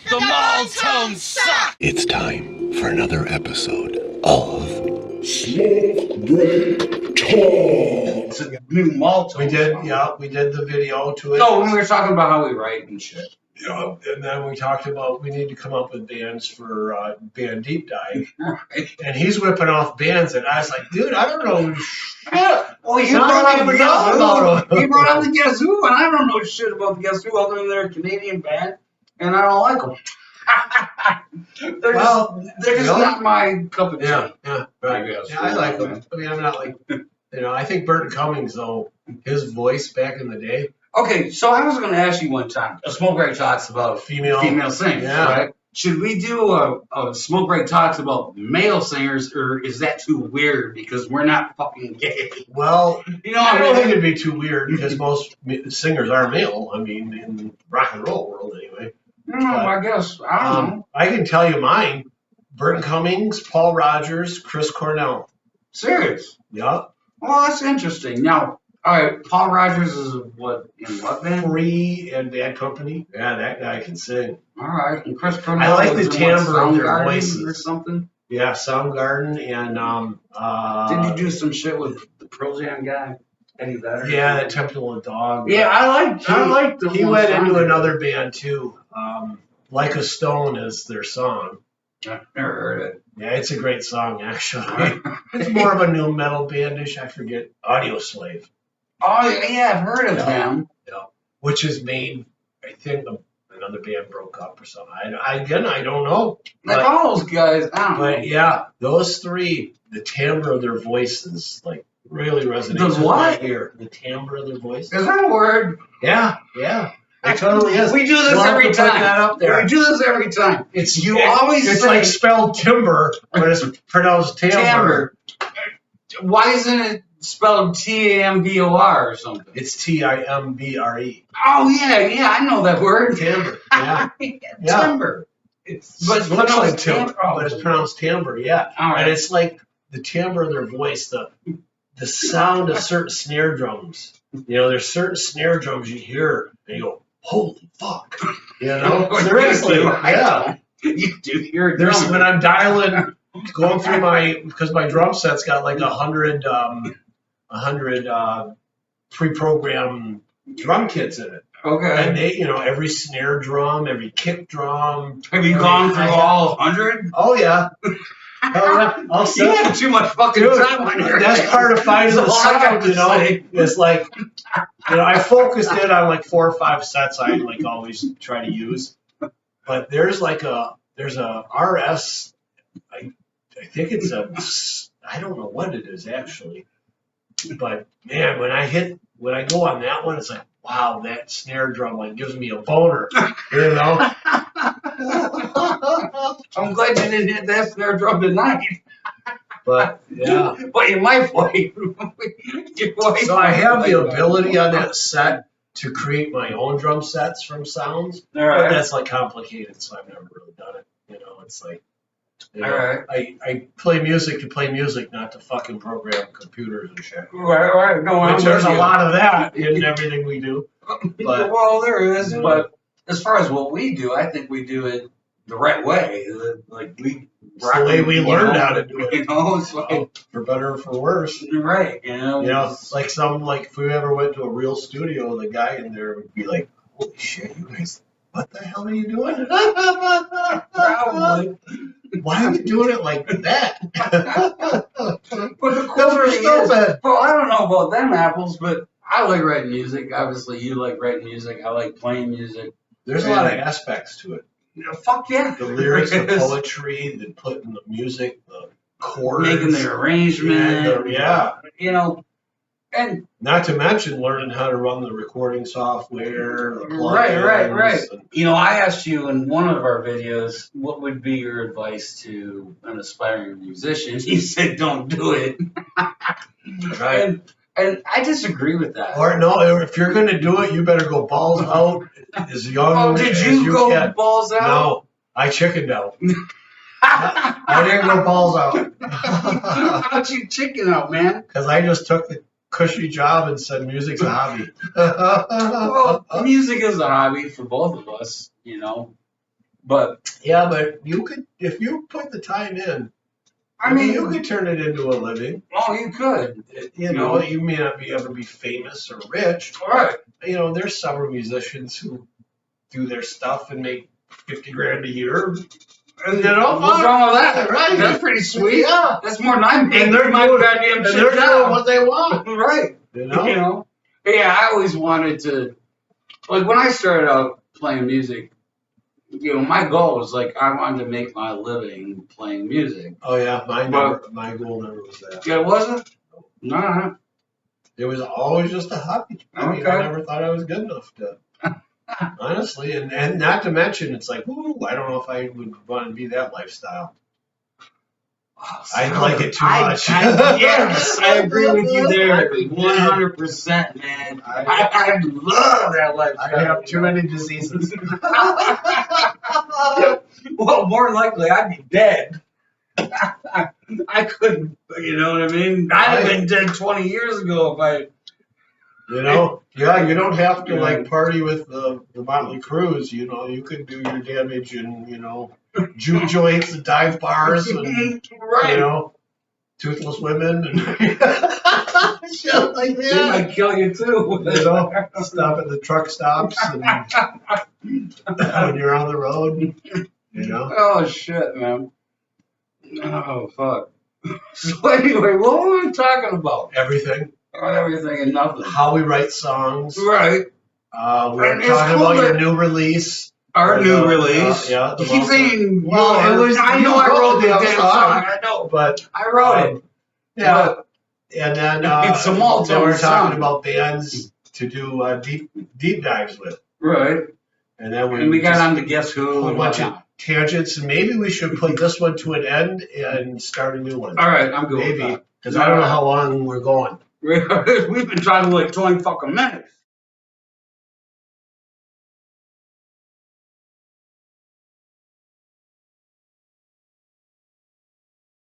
The Malt-Tones suck! It's time for another episode of Smoke Break Talk. It's a new Malt-Tones We did, song. yeah, we did the video to it. No, when we were talking about how we write and shit. Yeah, and then we talked about we need to come up with bands for Band Deep Dive. Right. And he's whipping off bands, and I was like, dude, I don't know shit. Well, you It's not brought up even the Guess about Who. them. You brought up the Guess Who, and I don't know shit about the Guess Who other than they're a Canadian band, and I don't like them. they're just not my cup of tea. Yeah, right. I guess. Yeah, I like them. I mean, I'm not like, I think Burton Cummings, though, his voice back in the day, Okay, so I was going to ask you one time. A Smoke Break talks about female singers, yeah. right? Should we do a Smoke Break talks about male singers, or is that too weird because we're not fucking gay? Well, You know, I don't think it'd be too weird because most singers are male. I mean, in the rock and roll world, anyway. I guess. I don't know. I can tell you mine. Burton Cummings, Paul Rogers, Chris Cornell. Serious. Yeah. Well, that's interesting. Now, all right, Paul Rogers is in what band? Free and Bad Company. Yeah, that guy can sing. All right, and Chris Cornell. I like the is in what, timbre of their Soundgarden voices. or something. Yeah, Soundgarden and Did you do some shit with the Pearl Jam guy, Eddie Vedder? yeah, that Temple of Dog. Yeah, I like the He one went song into there. another band too. Like a Stone is their song. I've never heard it. Yeah, it's a great song actually. It's more of a new metal bandish. I forget. Audio Slave. Oh yeah, I've heard of them. Yeah, which is made. I think another band broke up or something. I don't know. Like all those guys, I don't know. But yeah, those three, the timbre of their voices, like really resonates The with what? my ear. The timbre of their voice. Is that a word? Yeah, it totally is. We do this We'll have every to put time. that up there. We do this every time. It's like spelled timber, but it's pronounced timbre. Why isn't it spelled T-A-M-B-O-R or something? It's Timbre. Oh yeah, I know that word. Timbre. Yeah. Yeah. Timber. But It's it looks like timbre, Oh. but it's pronounced timbre. Yeah. All right. And it's like the timbre of their voice, the sound of certain snare drums. There's certain snare drums you hear and you go, holy fuck. Seriously. Yeah. You do hear it. There's when I'm dialing, going through because my drum set's got like 100 pre-programmed drum kits in it. Okay. And they, every snare drum, every kick drum. Have you gone through all 100? Oh yeah. I'll You set have too much fucking Dude, time on your that's hands. part of finding the That's all I got sound, to say. It's like, I focused in on like 4 or 5 sets I like always try to use. But there's a RS, I think I don't know what it is actually. But man, when I go on that one, it's like, wow, that snare drum like gives me a boner, I'm glad you didn't hit that snare drum tonight. But yeah. But you might play. So I have the ability on that set to create my own drum sets from sounds. All right. But that's like complicated, so I've never really done it. It's like, All right. I play music to play music, not to fucking program computers and shit. Right. No, I'm Which there's with a you. lot of that in everything we do. But Well, there is, Yeah. but as far as what we do, I think we do it the right way. Like it's the way we learned how to do it. It's like For better or for worse. right. Like if we ever went to a real studio, the guy in there would be like, holy shit, you guys, what the hell are you doing? Probably. Why are you doing it like that? But the Those cool are thing is, stupid. well, I don't know about them apples, but I like writing music. Obviously, you like writing music. I like playing music. There's a lot of aspects to it. Fuck yeah. The lyrics, the There is. poetry, the putting the music, the chords. Making the arrangement. Yeah. And Not to mention learning how to run the recording software, the right. plugins, and- I asked you in one of our videos, what would be your advice to an aspiring musician? You said, don't do it. Right. And I disagree with that. Or no, if you're going to do it, you better go balls out as young Oh, as did you you go can. balls out? No, I chickened out. I didn't go balls out. How'd you chicken out, man? Because I just took the cushy job and said music's a hobby. Well, music is a hobby for both of us, But Yeah, but you could, if you put the time in, I mean, you could turn it into a living. oh, you could. You know, you may not be ever be famous or rich. All right. You know, there's summer musicians who do their stuff and make 50 grand a year. And you know, what's wrong with that? Right. That's pretty sweet. Yeah. That's more than I'm And they're my doing, goddamn and shit they're doing job. what they want. Right. You know? You know? Yeah, I always wanted to, like, when I started out playing music, you know, my goal was, like, I wanted to make my living playing music. Oh, yeah. My goal never was that. Yeah, it wasn't? No. It was always just a hobby. I mean, Okay. I never thought I was good enough to, honestly. And not to mention, it's like, ooh, I don't know if I would want to be that lifestyle. Oh, I like it too much. Yes, I agree with you there. 100%, man. I love that lifestyle. I have too many diseases. Well, more than likely, I'd be dead. I couldn't, you know what I mean? I'd have been dead 20 years ago if I... You know, yeah, you don't have to like party with the Motley Crues. You know, you could do your damage in, you know, juke joints and dive bars and, Right. you know, toothless women and shit like They that. might kill you too. You know, stop at the truck stops and when you're on the road, you know. Oh, shit, man. Oh, fuck. So anyway, what were we talking about? Everything. Everything and nothing. How we write songs. Right. We're And it's talking cool about your that- new release. Our new release. Yeah. You keep saying, Well, it was- I know you I wrote the wrote the damn song. song. I know. But I wrote it. yeah. And then It's a Malt-Tones then we're talking song. about bands to do deep dives with. Right. And then And we got just on to Guess Who. a and bunch of whatnot. tangents, and maybe we should put this one to an end and start a new one. All right, I'm good with Maybe, that. because I don't know how long we're going. We've been trying to like 20 fucking minutes.